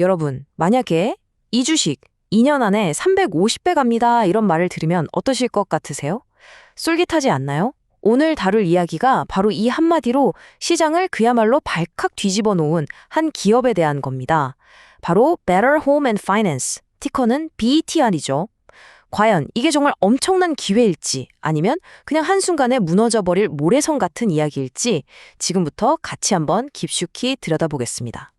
여러분, 만약에 이 주식 2년 안에 350배 갑니다. 이런 말을 들으면 어떠실 것 같으세요? 쏠깃하지 않나요? 오늘 다룰 이야기가 바로 이 한마디로 시장을 그야말로 발칵 뒤집어 놓은 한 기업에 대한 겁니다. 바로 Better Home and Finance, 티커는 BETR이죠. 과연 이게 정말 엄청난 기회일지 아니면 그냥 한순간에 무너져버릴 모래성 같은 이야기일지 지금부터 같이 한번 깊숙이 들여다보겠습니다.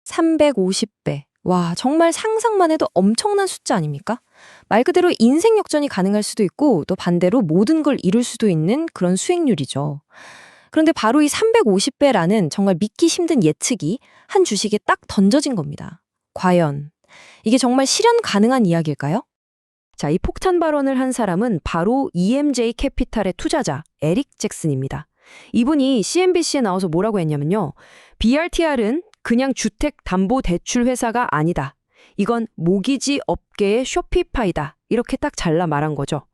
350배. 와, 정말 상상만 해도 엄청난 숫자 아닙니까? 말 그대로 인생 역전이 가능할 수도 있고 또 반대로 모든 걸 이룰 수도 있는 그런 수익률이죠. 그런데 바로 이 350배라는 정말 믿기 힘든 예측이 한 주식에 딱 던져진 겁니다. 과연 이게 정말 실현 가능한 이야기일까요? 자, 이 폭탄 발언을 한 사람은 바로 EMJ 캐피탈의 투자자 에릭 잭슨입니다. 이분이 CNBC에 나와서 뭐라고 했냐면요. BRTR은 그냥 주택담보대출 회사가 아니다. 이건 모기지 업계의 쇼피파이다. 이렇게 딱 잘라 말한 거죠.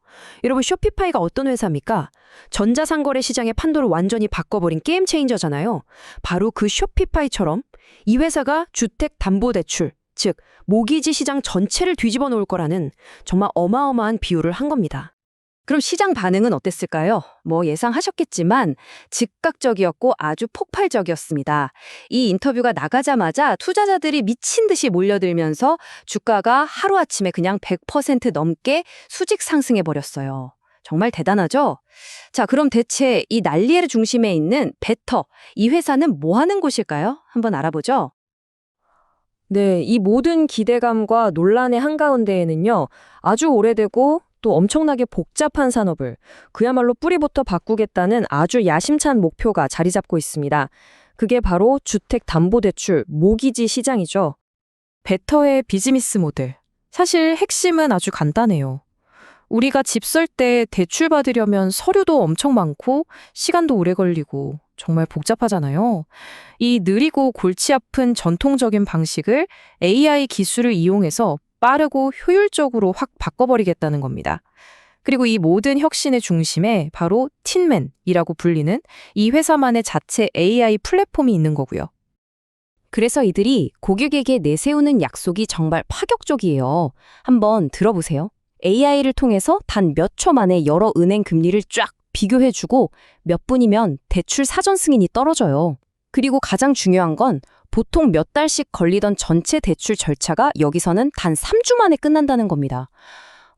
여러분, 쇼피파이가 어떤 회사입니까? 전자상거래 시장의 판도를 완전히 바꿔버린 게임 체인저잖아요. 바로 그 쇼피파이처럼 이 회사가 주택담보대출, 즉 모기지 시장 전체를 뒤집어 놓을 거라는 정말 어마어마한 비유를 한 겁니다. 그럼 시장 반응은 어땠을까요? 뭐 예상하셨겠지만 즉각적이었고 아주 폭발적이었습니다. 이 인터뷰가 나가자마자 투자자들이 미친 듯이 몰려들면서 주가가 하루아침에 그냥 100% 넘게 수직 상승해 버렸어요. 정말 대단하죠? 자, 그럼 대체 이 난리의 중심에 있는 베터, 이 회사는 뭐 하는 곳일까요? 한번 알아보죠. 네, 이 모든 기대감과 논란의 한가운데에는요, 아주 오래되고 또 엄청나게 복잡한 산업을 그야말로 뿌리부터 바꾸겠다는 아주 야심찬 목표가 자리 잡고 있습니다. 그게 바로 주택담보대출, 모기지 시장이죠. 베터의 비즈니스 모델. 사실 핵심은 아주 간단해요. 우리가 집 살 때 대출 받으려면 서류도 엄청 많고 시간도 오래 걸리고 정말 복잡하잖아요. 이 느리고 골치 아픈 전통적인 방식을 AI 기술을 이용해서 빠르고 효율적으로 확 바꿔버리겠다는 겁니다. 그리고 이 모든 혁신의 중심에 바로 틴맨이라고 불리는 이 회사만의 자체 AI 플랫폼이 있는 거고요. 그래서 이들이 고객에게 내세우는 약속이 정말 파격적이에요. 한번 들어보세요. AI를 통해서 단 몇 초 만에 여러 은행 금리를 쫙 비교해주고 몇 분이면 대출 사전 승인이 떨어져요. 그리고 가장 중요한 건 보통 몇 달씩 걸리던 전체 대출 절차가 여기서는 단 3주 만에 끝난다는 겁니다.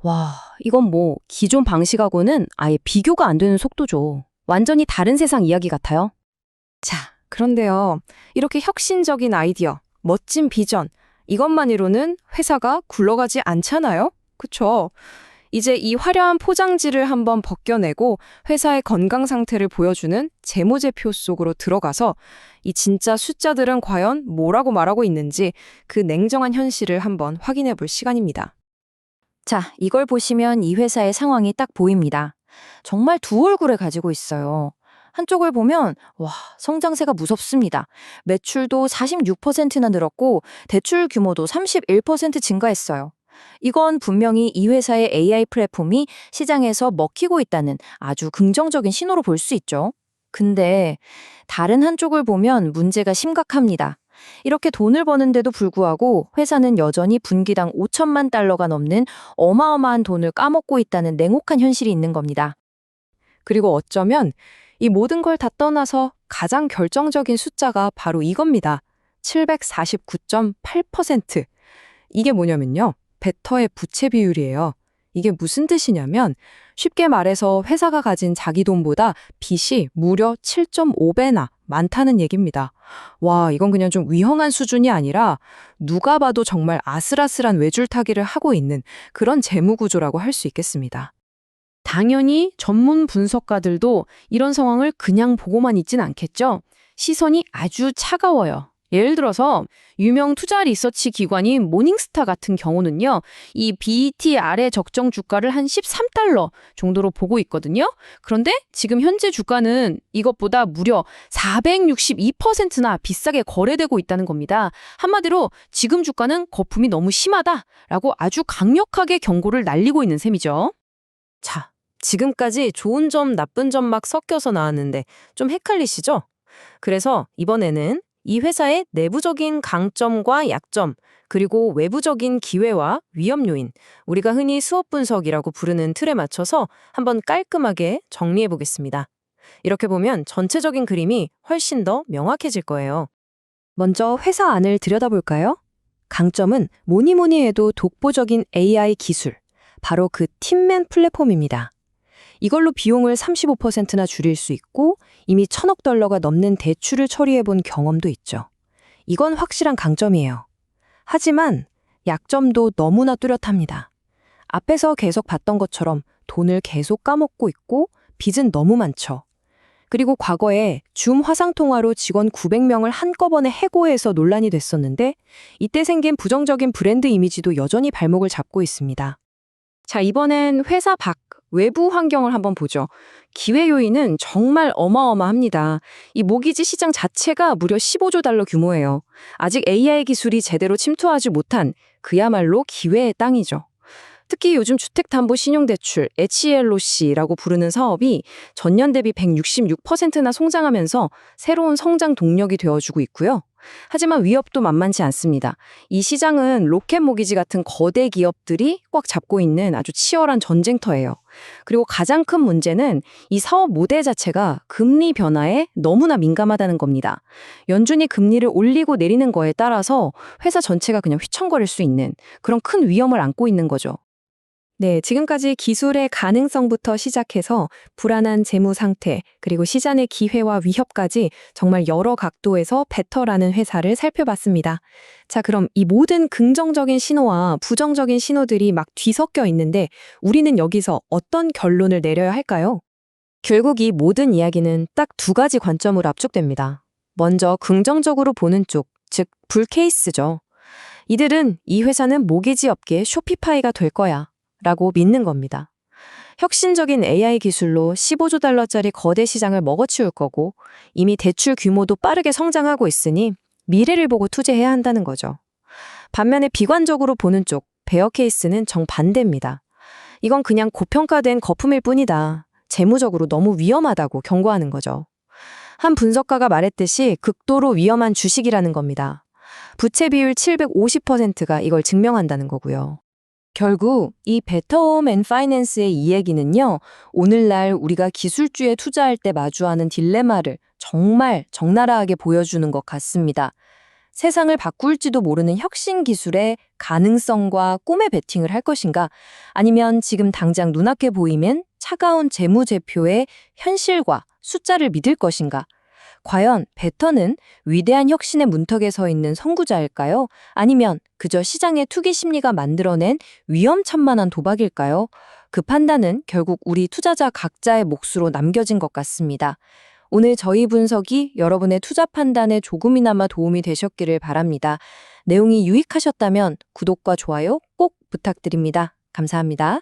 와, 이건 뭐 기존 방식하고는 아예 비교가 안 되는 속도죠. 완전히 다른 세상 이야기 같아요. 자, 그런데요. 이렇게 혁신적인 아이디어, 멋진 비전, 이것만으로는 회사가 굴러가지 않잖아요? 그쵸? 이제 이 화려한 포장지를 한번 벗겨내고 회사의 건강 상태를 보여주는 재무제표 속으로 들어가서 이 진짜 숫자들은 과연 뭐라고 말하고 있는지 그 냉정한 현실을 한번 확인해 볼 시간입니다. 자, 이걸 보시면 이 회사의 상황이 딱 보입니다. 정말 두 얼굴을 가지고 있어요. 한쪽을 보면 와, 성장세가 무섭습니다. 매출도 46%나 늘었고 대출 규모도 31% 증가했어요. 이건 분명히 이 회사의 AI 플랫폼이 시장에서 먹히고 있다는 아주 긍정적인 신호로 볼 수 있죠. 근데 다른 한쪽을 보면 문제가 심각합니다. 이렇게 돈을 버는데도 불구하고 회사는 여전히 분기당 5천만 달러가 넘는 어마어마한 돈을 까먹고 있다는 냉혹한 현실이 있는 겁니다. 그리고 어쩌면 이 모든 걸 다 떠나서 가장 결정적인 숫자가 바로 이겁니다. 749.8%. 이게 뭐냐면요. 베터의 부채 비율이에요. 이게 무슨 뜻이냐면 쉽게 말해서 회사가 가진 자기 돈보다 빚이 무려 7.5배나 많다는 얘기입니다. 와, 이건 그냥 좀 위험한 수준이 아니라 누가 봐도 정말 아슬아슬한 외줄타기를 하고 있는 그런 재무 구조라고 할 수 있겠습니다. 당연히 전문 분석가들도 이런 상황을 그냥 보고만 있진 않겠죠. 시선이 아주 차가워요. 예를 들어서 유명 투자 리서치 기관인 모닝스타 같은 경우는요. 이 BETR의 적정 주가를 한 13달러 정도로 보고 있거든요. 그런데 지금 현재 주가는 이것보다 무려 462%나 비싸게 거래되고 있다는 겁니다. 한마디로 지금 주가는 거품이 너무 심하다라고 아주 강력하게 경고를 날리고 있는 셈이죠. 자, 지금까지 좋은 점, 나쁜 점 막 섞여서 나왔는데 좀 헷갈리시죠? 그래서 이번에는 이 회사의 내부적인 강점과 약점, 그리고 외부적인 기회와 위험 요인, 우리가 흔히 수업 분석이라고 부르는 틀에 맞춰서 한번 깔끔하게 정리해 보겠습니다. 이렇게 보면 전체적인 그림이 훨씬 더 명확해질 거예요. 먼저 회사 안을 들여다볼까요? 강점은 뭐니 뭐니 해도 독보적인 AI 기술, 바로 그 팀맨 플랫폼입니다. 이걸로 비용을 35%나 줄일 수 있고 이미 1,000억 달러가 넘는 대출을 처리해 본 경험도 있죠. 이건 확실한 강점이에요. 하지만 약점도 너무나 뚜렷합니다. 앞에서 계속 봤던 것처럼 돈을 계속 까먹고 있고 빚은 너무 많죠. 그리고 과거에 줌 화상통화로 직원 900명을 한꺼번에 해고해서 논란이 됐었는데 이때 생긴 부정적인 브랜드 이미지도 여전히 발목을 잡고 있습니다. 자, 이번엔 회사 밖, 외부 환경을 한번 보죠. 기회 요인은 정말 어마어마합니다. 이 모기지 시장 자체가 무려 15조 달러 규모예요. 아직 AI 기술이 제대로 침투하지 못한 그야말로 기회의 땅이죠. 특히 요즘 주택담보신용대출, HELOC라고 부르는 사업이 전년 대비 166%나 성장하면서 새로운 성장 동력이 되어주고 있고요. 하지만 위협도 만만치 않습니다. 이 시장은 로켓 모기지 같은 거대 기업들이 꽉 잡고 있는 아주 치열한 전쟁터예요. 그리고 가장 큰 문제는 이 사업 모델 자체가 금리 변화에 너무나 민감하다는 겁니다. 연준이 금리를 올리고 내리는 거에 따라서 회사 전체가 그냥 휘청거릴 수 있는 그런 큰 위험을 안고 있는 거죠. 네, 지금까지 기술의 가능성부터 시작해서 불안한 재무 상태, 그리고 시장의 기회와 위협까지 정말 여러 각도에서 베터라는 회사를 살펴봤습니다. 자, 그럼 이 모든 긍정적인 신호와 부정적인 신호들이 막 뒤섞여 있는데 우리는 여기서 어떤 결론을 내려야 할까요? 결국 이 모든 이야기는 딱 두 가지 관점으로 압축됩니다. 먼저 긍정적으로 보는 쪽, 즉 불케이스죠. 이들은 이 회사는 모기지 업계의 쇼피파이가 될 거야 라고 믿는 겁니다. 혁신적인 AI 기술로 15조 달러짜리 거대 시장을 먹어치울 거고 이미 대출 규모도 빠르게 성장하고 있으니 미래를 보고 투자해야 한다는 거죠. 반면에 비관적으로 보는 쪽, 베어 케이스는 정반대입니다. 이건 그냥 고평가된 거품일 뿐이다. 재무적으로 너무 위험하다고 경고하는 거죠. 한 분석가가 말했듯이 극도로 위험한 주식이라는 겁니다. 부채 비율 750%가 이걸 증명한다는 거고요. 결국 이 베터 홈 앤 파이낸스의 이 얘기는요. 오늘날 우리가 기술주에 투자할 때 마주하는 딜레마를 정말 적나라하게 보여주는 것 같습니다. 세상을 바꿀지도 모르는 혁신 기술의 가능성과 꿈에 베팅을 할 것인가? 아니면 지금 당장 눈앞에 보이면 차가운 재무제표의 현실과 숫자를 믿을 것인가? 과연 베터는 위대한 혁신의 문턱에 서 있는 선구자일까요? 아니면 그저 시장의 투기 심리가 만들어낸 위험천만한 도박일까요? 그 판단은 결국 우리 투자자 각자의 몫으로 남겨진 것 같습니다. 오늘 저희 분석이 여러분의 투자 판단에 조금이나마 도움이 되셨기를 바랍니다. 내용이 유익하셨다면 구독과 좋아요 꼭 부탁드립니다. 감사합니다.